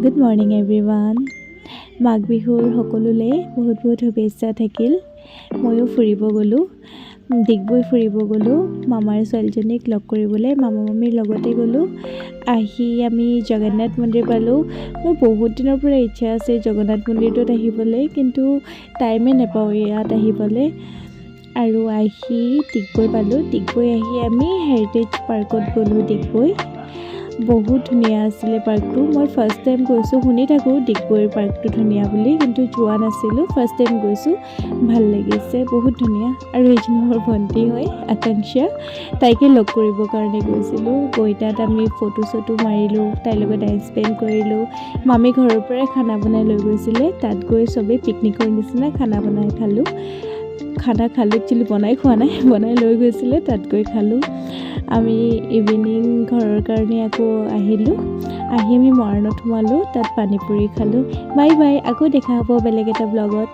Good morning everyone. মাঘ বিহুৰ সকলোলে বহুত বহুত শুভেচ্ছা থাকিল। ময়ো ফুৰিব গ'লোঁ, ডিগবৈ ফুৰিব গ'লোঁ মামাৰ ছোৱালীজনীক লগ কৰিবলৈ। মামা মামীৰ লগতে গ'লোঁ। আহি আমি জগন্নাথ মন্দিৰ পালোঁ। মোৰ বহুত দিনৰ পৰা ইচ্ছা আছে জগন্নাথ মন্দিৰটোত আহিবলৈ, কিন্তু টাইমেই নাপাওঁ ইয়াত আহিবলৈ। আৰু আহি ডিগবৈ পালোঁ। ডিগবৈ আহি আমি হেৰিটেজ পাৰ্কত গ'লোঁ। ডিগবৈ বহুত ধুনীয়া আছিলে পাৰ্কটো। মই ফাৰ্ষ্ট টাইম গৈছোঁ, শুনি থাকোঁ ডিগবৈৰ পাৰ্কটো ধুনীয়া বুলি, কিন্তু যোৱা নাছিলোঁ। ফাৰ্ষ্ট টাইম গৈছোঁ, ভাল লাগিছে, বহুত ধুনীয়া। আৰু এইজনী মোৰ ভণ্টি হয় আকাংক্ষা, তাইকে লগ কৰিবৰ কাৰণে গৈছিলোঁ। গৈ তাত আমি ফটো চটো মাৰিলোঁ, তাইৰ লগত টাইম স্পেণ্ড কৰিলোঁ। মামী ঘৰৰ পৰাই খানা বনাই লৈ গৈছিলে, তাত গৈ চবেই পিকনিকৰ নিচিনা খানা বনাই খালোঁ। একচুৱেলি বনাই খোৱা নাই, বনাই লৈ গৈছিলে, তাত গৈ খালোঁ। আমি ইভিনিং ঘৰৰ কাৰণে আকৌ আহিলোঁ। আহি আমি মৰাণত সোমালোঁ, তাত পানী পুৰি খালোঁ। বাই বাই, আকৌ দেখা হ'ব বেলেগ এটা ব্লগত।